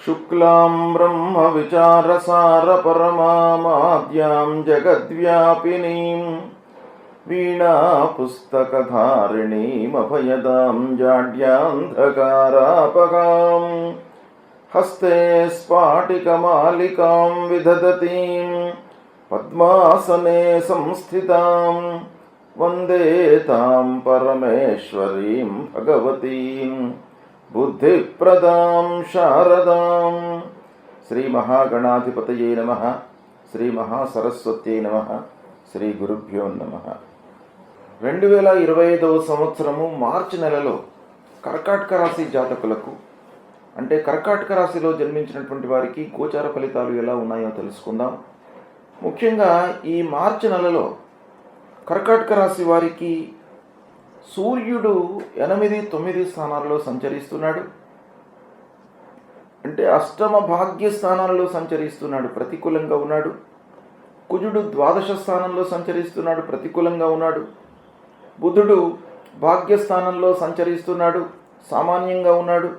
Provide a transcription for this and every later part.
శుక్లాం బ్రహ్మ విచారసార పరమాద్యాం జగద్వ్యాపినీం వీణా పుస్తకధారిణీమభయదాం జాడ్యాంధకారాపకాం హస్తే స్ఫాటికమాలికాం విదధతీం పద్మాసనే సంస్థితాం వందే తాం పరమేశ్వరీం భగవతీం బుద్ధిప్రదాం శారదాం. శ్రీ మహాగణాధిపతయే నమః. శ్రీ మహాసరస్వత్యై నమః. శ్రీ గురుభ్యో నమః. 2025వ సంవత్సరము మార్చి నెలలో కర్కాటక రాశి జాతకులకు, అంటే కర్కాటక రాశిలో జన్మించినటువంటి వారికి గోచార ఫలితాలు ఎలా ఉన్నాయో తెలుసుకుందాం. ముఖ్యంగా ఈ మార్చి నెలలో కర్కాటక రాశి వారికి సూర్యుడు 8, 9 స్థానాల్లో సంచరిస్తున్నాడు. అంటే అష్టమ భాగ్య స్థానాలలో సంచరిస్తున్నాడు, ప్రతికూలంగా ఉన్నాడు. కుజుడు ద్వాదశ స్థానంలో సంచరిస్తున్నాడు, ప్రతికూలంగా ఉన్నాడు. బుధుడు భాగ్యస్థానంలో సంచరిస్తున్నాడు, సామాన్యంగా ఉన్నాడు.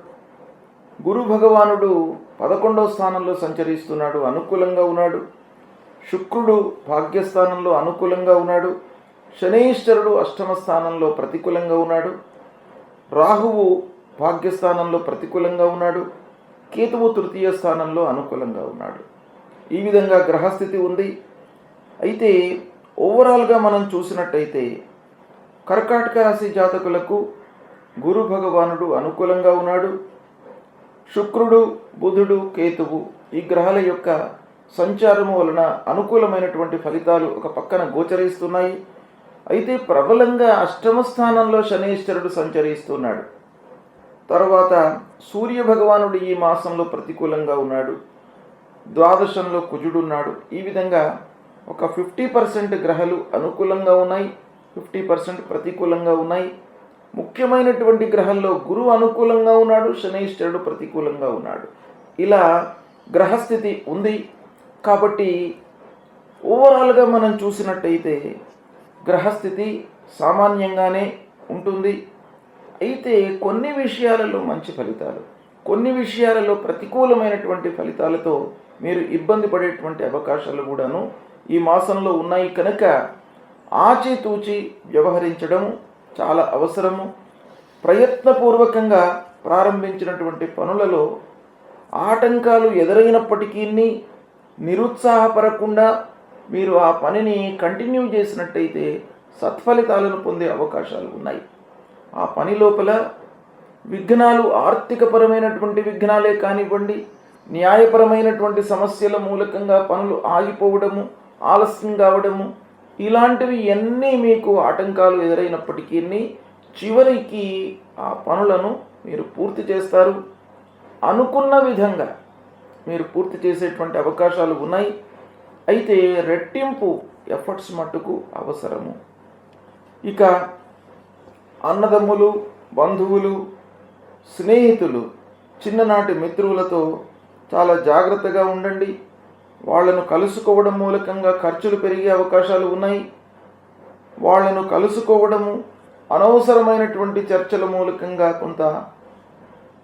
గురు భగవానుడు 11వ స్థానంలో సంచరిస్తున్నాడు, అనుకూలంగా ఉన్నాడు. శుక్రుడు భాగ్యస్థానంలో అనుకూలంగా ఉన్నాడు. శనీశ్వరుడు అష్టమ స్థానంలో ప్రతికూలంగా ఉన్నాడు. రాహువు భాగ్యస్థానంలో ప్రతికూలంగా ఉన్నాడు. కేతువు తృతీయ స్థానంలో అనుకూలంగా ఉన్నాడు. ఈ విధంగా గ్రహస్థితి ఉంది. అయితే ఓవరాల్గా మనం చూసినట్టయితే కర్కాటక రాశి జాతకులకు గురు భగవానుడు అనుకూలంగా ఉన్నాడు. శుక్రుడు, బుధుడు, కేతువు ఈ గ్రహాల యొక్క సంచారము వలన అనుకూలమైనటువంటి ఫలితాలు ఒక పక్కన గోచరిస్తున్నాయి. అయితే ప్రబలంగా అష్టమ స్థానంలో శనీశ్వరుడు సంచరిస్తున్నాడు. తర్వాత సూర్య భగవానుడు ఈ మాసంలో ప్రతికూలంగా ఉన్నాడు. ద్వాదశంలో కుజుడున్నాడు. ఈ విధంగా ఒక 50% గ్రహాలు అనుకూలంగా ఉన్నాయి, 50% ప్రతికూలంగా ఉన్నాయి. ముఖ్యమైనటువంటి గ్రహాల్లో గురువు అనుకూలంగా ఉన్నాడు, శనీశ్వరుడు ప్రతికూలంగా ఉన్నాడు. ఇలా గ్రహస్థితి ఉంది. కాబట్టి ఓవరాల్గా మనం చూసినట్టయితే గ్రహస్థితి సామాన్యంగానే ఉంటుంది. అయితే కొన్ని విషయాలలో మంచి ఫలితాలు, కొన్ని విషయాలలో ప్రతికూలమైనటువంటి ఫలితాలతో మీరు ఇబ్బంది పడేటువంటి అవకాశాలు కూడాను ఈ మాసంలో ఉన్నాయి. కనుక ఆచితూచి వ్యవహరించడం చాలా అవసరము. ప్రయత్నపూర్వకంగా ప్రారంభించినటువంటి పనులలో ఆటంకాలు ఎదురైనప్పటికీ నిరుత్సాహపడకుండా మీరు ఆ పనిని కంటిన్యూ చేసినట్టయితే సత్ఫలితాలను పొందే అవకాశాలు ఉన్నాయి. ఆ పని లోపల విఘ్నాలు, ఆర్థికపరమైనటువంటి విఘ్నాలే కానివ్వండి, న్యాయపరమైనటువంటి సమస్యల మూలకంగా పనులు ఆగిపోవడము, ఆలస్యం కావడము, ఇలాంటివి ఎన్ని మీకు ఆటంకాలు ఎదురైనప్పటికీ చివరికి ఆ పనులను మీరు పూర్తి చేస్తారు. అనుకున్న విధంగా మీరు పూర్తి చేసేటువంటి అవకాశాలు ఉన్నాయి. అయితే రెట్టింపు ఎఫర్ట్స్ మట్టుకు అవసరము. ఇక అన్నదమ్ములు, బంధువులు, స్నేహితులు, చిన్ననాటి మిత్రులతో చాలా జాగ్రత్తగా ఉండండి. వాళ్ళను కలుసుకోవడం మూలకంగా ఖర్చులు పెరిగే అవకాశాలు ఉన్నాయి. వాళ్ళను కలుసుకోవడము, అనవసరమైనటువంటి చర్చల మూలకంగా కొంత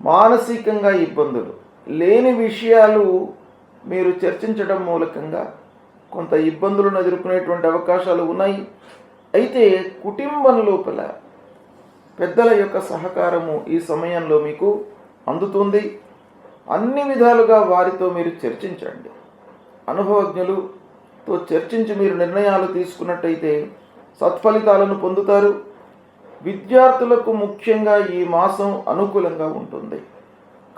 మానసికంగా ఇబ్బందులు, లేని విషయాలు మీరు చర్చించడం మూలకంగా కొంత ఇబ్బందులను ఎదుర్కొనేటువంటి అవకాశాలు ఉన్నాయి. అయితే కుటుంబం లోపల పెద్దల యొక్క సహకారము ఈ సమయంలో మీకు అందుతుంది. అన్ని విధాలుగా వారితో మీరు చర్చించండి. అనుభవజ్ఞులతో చర్చించి మీరు నిర్ణయాలు తీసుకున్నట్టయితే సత్ఫలితాలను పొందుతారు. విద్యార్థులకు ముఖ్యంగా ఈ మాసం అనుకూలంగా ఉంటుంది.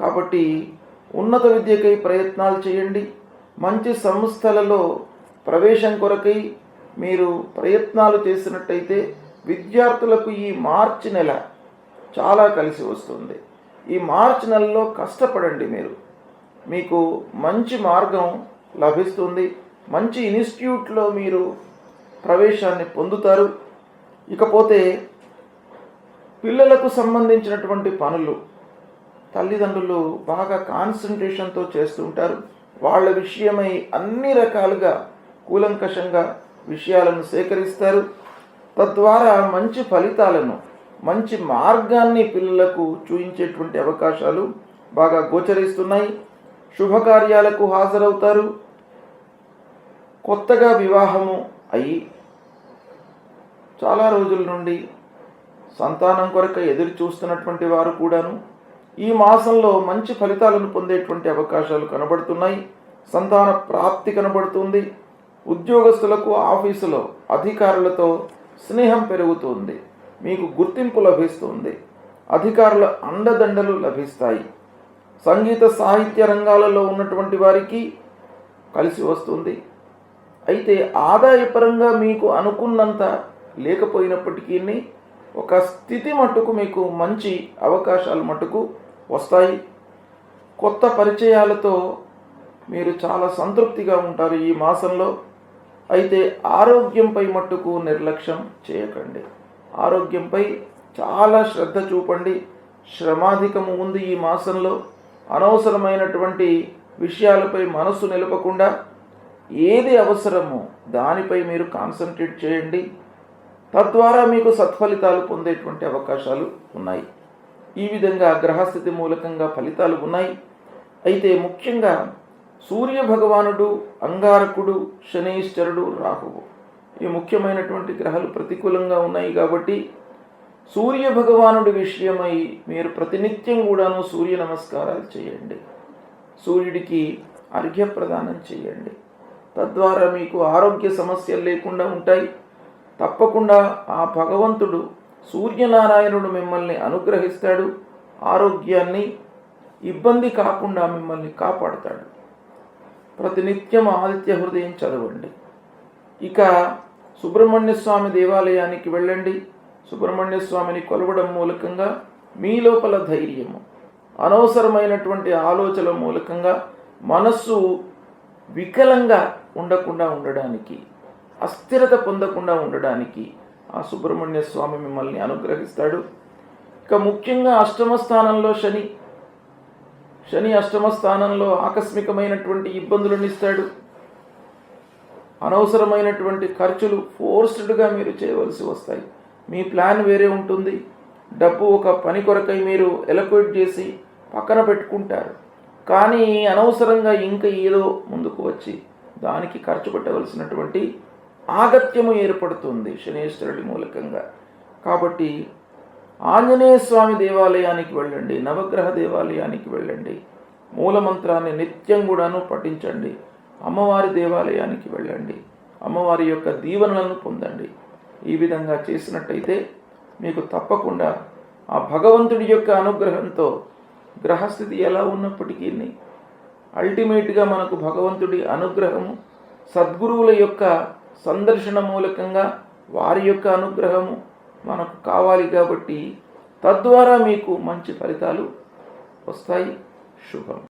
కాబట్టి ఉన్నత విద్యకై ప్రయత్నాలు చేయండి. మంచి సంస్థలలో ప్రవేశం కొరకై మీరు ప్రయత్నాలు చేసినట్టయితే విద్యార్థులకు ఈ మార్చి నెల చాలా కలిసి వస్తుంది. ఈ మార్చి నెలలో కష్టపడండి. మీకు మంచి మార్గం లభిస్తుంది. మంచి ఇన్స్టిట్యూట్లో మీరు ప్రవేశాన్ని పొందుతారు. ఇకపోతే పిల్లలకు సంబంధించినటువంటి పనులు తల్లిదండ్రులు బాగా కాన్సన్ట్రేషన్తో చేస్తుంటారు. వాళ్ళ విషయమై అన్ని రకాలుగా కూలంకషంగా విషయాలను సేకరిస్తారు. తద్వారా మంచి ఫలితాలను, మంచి మార్గాన్ని పిల్లలకు చూపించేటువంటి అవకాశాలు బాగా గోచరిస్తున్నాయి. శుభకార్యాలకు హాజరవుతారు. కొత్తగా వివాహము అయి చాలా రోజుల నుండి సంతానం కొరకు ఎదురు చూస్తున్నటువంటి వారు కూడాను ఈ మాసంలో మంచి ఫలితాలను పొందేటువంటి అవకాశాలు కనబడుతున్నాయి. సంతాన ప్రాప్తి కనబడుతుంది. ఉద్యోగస్తులకు ఆఫీసులో అధికారులతో స్నేహం పెరుగుతుంది. మీకు గుర్తింపు లభిస్తుంది. అధికారుల అండదండలు లభిస్తాయి. సంగీత సాహిత్య రంగాలలో ఉన్నటువంటి వారికి కలిసి వస్తుంది. అయితే ఆదాయపరంగా మీకు అనుకున్నంత లేకపోయినప్పటికీ ఒక స్థితి మట్టుకు మీకు మంచి అవకాశాలు మట్టుకు వస్తాయి. కొత్త పరిచయాలతో మీరు చాలా సంతృప్తిగా ఉంటారు ఈ మాసంలో. అయితే ఆరోగ్యంపై మట్టుకు నిర్లక్ష్యం చేయకండి. ఆరోగ్యంపై చాలా శ్రద్ధ చూపండి. శ్రమాధికము ఉంది ఈ మాసంలో. అనవసరమైనటువంటి విషయాలపై మనసు నిలపకుండా ఏది అవసరమో దానిపై మీరు కాన్సన్ట్రేట్ చేయండి. తద్వారా మీకు సత్ఫలితాలు పొందేటువంటి అవకాశాలు ఉన్నాయి. ఈ విధంగా గ్రహస్థితి మూలకంగా ఫలితాలు ఉన్నాయి. అయితే ముఖ్యంగా సూర్య భగవానుడు, అంగారకుడు, శనీశ్వరుడు, రాహువు ఈ ముఖ్యమైనటువంటి గ్రహాలు ప్రతికూలంగా ఉన్నాయి. కాబట్టి సూర్య భగవానుడి విషయమై మీరు ప్రతినిత్యం కూడాను సూర్య నమస్కారాలు చేయండి. సూర్యుడికి అర్ఘ్య ప్రదానం చేయండి. తద్వారా మీకు ఆరోగ్య సమస్యలు లేకుండా ఉంటాయి. తప్పకుండా ఆ భగవంతుడు సూర్యనారాయణుడు మిమ్మల్ని అనుగ్రహిస్తాడు. ఆరోగ్యాన్ని ఇబ్బంది కాకుండా మిమ్మల్ని కాపాడుతాడు. ప్రతినిత్యం ఆదిత్య హృదయం చదవండి. ఇక సుబ్రహ్మణ్య స్వామి దేవాలయానికి వెళ్ళండి. సుబ్రహ్మణ్య స్వామిని కొలవడం మూలకంగా మీ లోపల ధైర్యము, అనవసరమైనటువంటి ఆలోచనల మూలకంగా మనస్సు వికలంగా ఉండకుండా ఉండడానికి, అస్థిరత పొందకుండా ఉండడానికి ఆ సుబ్రహ్మణ్య స్వామి మిమ్మల్ని అనుగ్రహిస్తాడు. ఇక ముఖ్యంగా అష్టమ స్థానంలో శని అష్టమ స్థానంలో ఆకస్మికమైనటువంటి ఇబ్బందులను ఇస్తాడు. అనవసరమైనటువంటి ఖర్చులు ఫోర్స్డ్గా మీరు చేయవలసి వస్తాయి. మీ ప్లాన్ వేరే ఉంటుంది. డబ్బు ఒక పని కొరకై మీరు ఎలక్యుయేట్ చేసి పక్కన పెట్టుకుంటారు. కానీ అనవసరంగా ఇంకా ఏదో ముందుకు వచ్చి దానికి ఖర్చు పెట్టవలసినటువంటి ఆగత్యము ఏర్పడుతుంది శనీశ్వరుడి మూలకంగా. కాబట్టి ఆంజనేయ స్వామి దేవాలయానికి వెళ్ళండి. నవగ్రహ దేవాలయానికి వెళ్ళండి. మూలమంత్రాన్ని నిత్యం కూడాను పఠించండి. అమ్మవారి దేవాలయానికి వెళ్ళండి. అమ్మవారి యొక్క దీవెనలను పొందండి. ఈ విధంగా చేసినట్టయితే మీకు తప్పకుండా ఆ భగవంతుడి యొక్క అనుగ్రహంతో గ్రహస్థితి ఎలా ఉన్నప్పటికీ అల్టిమేట్గా మనకు భగవంతుడి అనుగ్రహము, సద్గురువుల యొక్క సందర్శన మూలకంగా వారి యొక్క అనుగ్రహము మనకు కావాలి. కాబట్టి తద్వారా మీకు మంచి ఫలితాలు వస్తాయి. శుభం.